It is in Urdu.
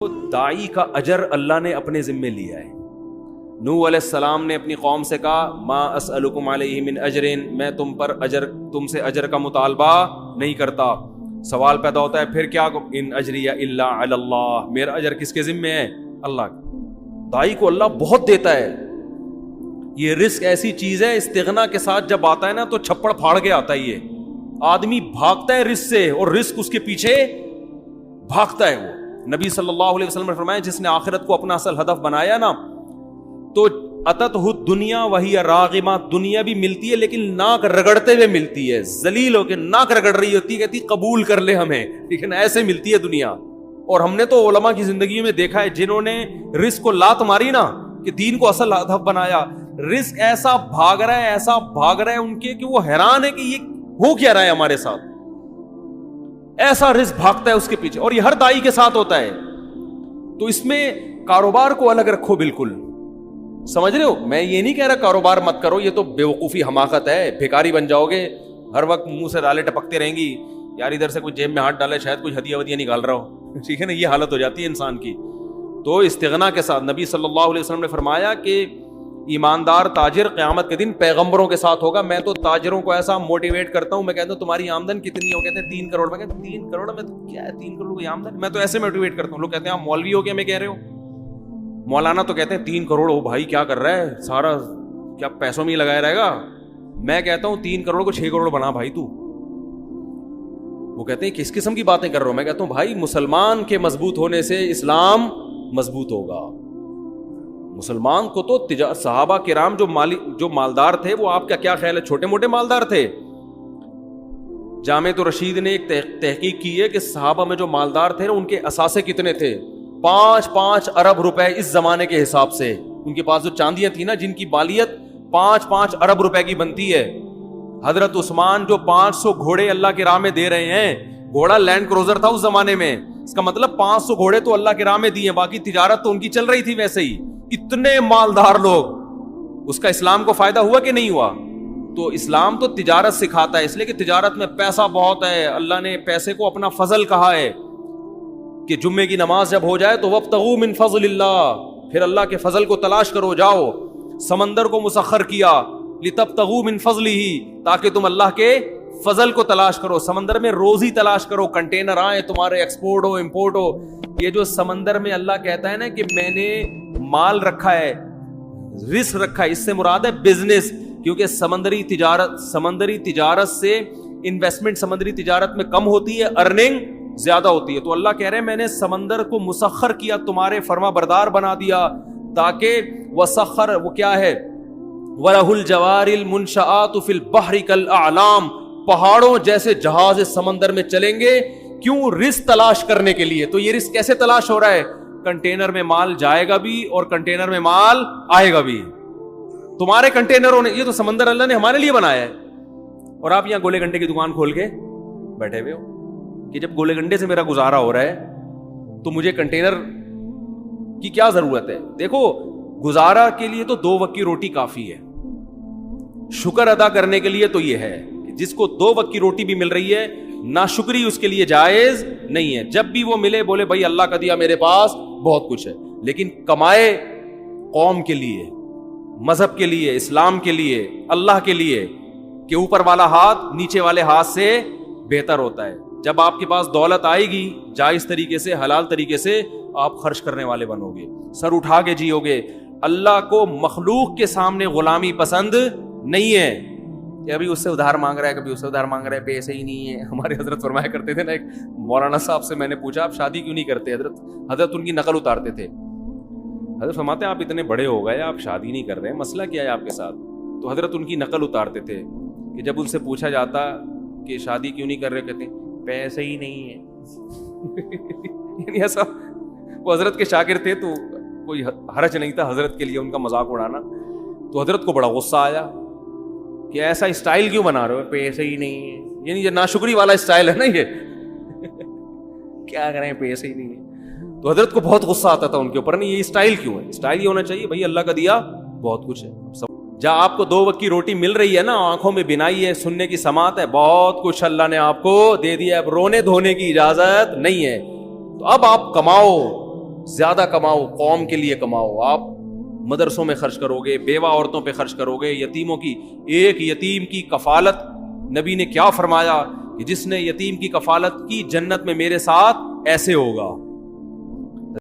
داعی کا اجر اللہ نے اپنے ذمے لیا ہے۔ نوح علیہ السلام نے اپنی قوم سے کہا ما اسألکم علیہ من اجر، میں تم سے اجر کا مطالبہ نہیں کرتا۔ سوال پیدا ہوتا ہے پھر کیا، ان اجری الا علی اللہ، میرا اجر کس کے ذمے ہے؟ اللہ کا۔ داعی کو اللہ بہت دیتا ہے۔ یہ رزق ایسی چیز ہے، استغنا کے ساتھ جب آتا ہے نا تو چھپڑ پھاڑ کے آتا ہے۔ یہ آدمی بھاگتا ہے رزق سے اور رزق اس کے پیچھے بھاگتا ہے۔ وہ نبی صلی اللہ علیہ وسلم نے فرمایا جس نے آخرت کو اپنا اصل ہدف بنایا نا تو اتتہ الدنیا وہی راغمہ، دنیا بھی ملتی ہے لیکن ناک رگڑتے ہوئے ملتی ہے، ذلیل ہو کے ناک رگڑ رہی ہوتی ہے، کہتی قبول کر لے ہمیں، لیکن ایسے ملتی ہے دنیا۔ اور ہم نے تو علماء کی زندگی میں دیکھا ہے جنہوں نے رزق کو لات ماری نا کہ دین کو اصل ہدف بنایا، رزق ایسا بھاگ رہا ہے، ایسا بھاگ رہا ہے ان کے کہ وہ حیران ہے کہ یہ ہو کیا رہا ہے ہمارے ساتھ۔ ایسا رزق بھاگتا ہے اس کے پیچھے، اور یہ ہر داعی کے ساتھ ہوتا ہے۔ تو اس میں کاروبار کو الگ رکھو، بالکل سمجھ رہے ہو؟ میں یہ نہیں کہہ رہا کاروبار مت کرو، یہ تو بے وقوفی حماقت ہے، بھیکاری بن جاؤ گے، ہر وقت منہ سے ڈالے ٹپکتے رہیں گی، یار ادھر سے کوئی جیب میں ہاتھ ڈالے شاید کوئی ہدیہ ودیہ نکال رہا ہو، ٹھیک ہے نا، یہ حالت ہو جاتی ہے انسان کی۔ تو استغنا کے ساتھ نبی صلی اللہ علیہ وسلم نے فرمایا کہ ایماندار تاجر قیامت کے دن پیغمبروں کے ساتھ ہوگا۔ میں تو تاجروں کو ایسا موٹیویٹ کرتا ہوں، میں کہتا ہوں تمہاری آمدن کتنی ہو، کہتے ہیں 3 کروڑ۔ میں کہتا ہوں 3 کروڑ میں کیا ہے، 3 کروڑ کی آمدن؟ میں تو ایسے موٹیویٹ کرتا ہوں، لوگ کہتے ہیں آپ مولوی ہو کیا میں کہہ رہے ہو، مولانا تو کہتے ہیں 3 کروڑ ہو بھائی کیا کر رہا ہے، سارا کیا پیسوں میں ہی لگایا رہے گا؟ میں کہتا ہوں 3 کروڑ کو 6 کروڑ بنا بھائی تو۔ وہ کہتے ہیں کس قسم کی باتیں کر رہا ہوں؟ میں کہتا ہوں بھائی مسلمان کے مضبوط ہونے سے اسلام مضبوط ہوگا۔ مسلمان کو تو صحابہ کرام جو مالدار تھے، وہ آپ کا کیا خیال ہے چھوٹے موٹے مالدار تھے؟ جامع رشید نے ایک تحقیق کی ہے کہ صحابہ میں جو مالدار تھے ان کے اثاثے کتنے تھے؟ 5 ارب روپے اس زمانے کے حساب سے۔ ان کے پاس جو چاندیاں تھیں نا جن کی بالیت 5 ارب روپے کی بنتی ہے۔ حضرت عثمان جو 500 گھوڑے اللہ کی راہ میں دے رہے ہیں، گھوڑا لینڈ کروزر تھا اس زمانے میں، اس کا مطلب 500 گھوڑے تو اللہ کی راہ میں دیے، باقی تجارت تو ان کی چل رہی تھی ویسے ہی۔ اتنے مالدار لوگ، اس کا اسلام کو فائدہ ہوا کہ نہیں ہوا؟ تو اسلام تو تجارت سکھاتا ہے، اس لیے کہ تجارت میں پیسہ بہت ہے۔ اللہ نے پیسے کو اپنا فضل کہا ہے کہ جمعے کی نماز جب ہو جائے تو وابتغوا من فضل اللہ، پھر اللہ کے فضل کو تلاش کرو، جاؤ۔ سمندر کو مسخر کیا لتبتغوا من فضلہ، تاکہ تم اللہ کے فضل کو تلاش کرو، سمندر میں روزی تلاش کرو، کنٹینر آئے تمہارے، ایکسپورٹ ہو امپورٹ ہو۔ یہ جو سمندر میں اللہ کہتا ہے نا کہ میں نے مال رکھا ہے، رزق رکھا ہے، اس سے مراد ہے بزنس، کیونکہ سمندری تجارت سے انویسٹمنٹ سمندری تجارت میں کم ہوتی ہے، ارننگ زیادہ ہوتی ہے۔ تو اللہ کہہ رہے ہیں میں نے سمندر کو مسخر کیا، تمہارے فرما بردار بنا دیا، تاکہ وسخر، وہ کیا ہے، وَلَهُ الْجَوَارِ الْمُنْشَآتُ فِي الْبَحْرِ كَالْأَعْلَامِ، پہاڑوں جیسے جہاز سمندر میں چلیں گے، کیوں؟ رزق تلاش کرنے کے لیے۔ تو یہ رزق کیسے تلاش ہو رہا ہے؟ کنٹینر میں مال جائے گا بھی اور کنٹینر میں مال آئے گا بھی۔ تمہارے کنٹینروں نے، یہ تو سمندر اللہ نے ہمارے لیے بنایا ہے، اور آپ یہاں گولے گنڈے کی دکان کھول کے بیٹھے ہوئے ہو کہ جب گولے گنڈے سے میرا گزارا ہو رہا ہے تو مجھے کنٹینر کی کیا ضرورت ہے؟ دیکھو گزارا کے لیے تو 2 وقت کی روٹی کافی ہے، شکر ادا کرنے کے لیے تو یہ ہے کہ جس کو 2 وقت کی روٹی بھی مل رہی ہے، ناشکری اس کے لیے جائز نہیں ہے۔ جب بھی وہ ملے بولے بھائی اللہ کا دیا، میرے پاس بہت کچھ ہے، لیکن کمائے قوم کے لیے، مذہب کے لیے، اسلام کے لیے، اللہ کے لیے، کہ اوپر والا ہاتھ نیچے والے ہاتھ سے بہتر ہوتا ہے۔ جب آپ کے پاس دولت آئے گی جائز طریقے سے، حلال طریقے سے، آپ خرچ کرنے والے بنو گے، سر اٹھا کے جیو گے۔ اللہ کو مخلوق کے سامنے غلامی پسند نہیں ہے کہ ابھی اس سے ادھار مانگ رہا ہے، کبھی اس سے ادھار مانگ رہا ہے، پیسے ہی نہیں ہے۔ ہمارے حضرت فرمایا کرتے تھے نا، ایک مولانا صاحب سے میں نے پوچھا آپ شادی کیوں نہیں کرتے؟ حضرت ان کی نقل اتارتے تھے۔ حضرت فرماتے ہیں آپ اتنے بڑے ہو گئے، آپ شادی نہیں کر رہے، مسئلہ کیا ہے آپ کے ساتھ؟ تو حضرت ان کی نقل اتارتے تھے کہ جب ان سے پوچھا جاتا کہ شادی کیوں نہیں کر رہے، کہتے ہیں پیسے ہی نہیں ہے۔ یعنی ایسا، وہ حضرت کے شاگرد تھے تو کوئی حرج نہیں تھا حضرت کے لیے ان کا مذاق اڑانا۔ تو حضرت کو بڑا غصہ آیا کہ ایسا اسٹائل کیوں بنا رہے ہو، پیسے ہی نہیں ہے، یعنی یہ ناشکری والا اسٹائل ہے نا، یہ کیا کریں پیسے ہی نہیں ہے۔ تو حضرت کو بہت غصہ آتا تھا ان کے اوپر، نہیں یہ اسٹائل کیوں ہے؟ اسٹائل یہ ہونا چاہیے بھائی اللہ کا دیا بہت کچھ ہے، جہاں آپ کو 2 وقت کی روٹی مل رہی ہے نا، آنکھوں میں بینائی ہے، سننے کی سماعت ہے، بہت کچھ اللہ نے آپ کو دے دیا ہے، اب رونے دھونے کی اجازت نہیں ہے۔ تو اب آپ کماؤ، زیادہ کماؤ، قوم کے لیے کماؤ. آپ مدرسوں میں خرچ کرو گے، بیوہ عورتوں پہ خرچ کرو گے، یتیموں کی. ایک یتیم کی کفالت، نبی نے کیا فرمایا کہ جس نے یتیم کی کفالت کی جنت میں میرے ساتھ ایسے ہوگا.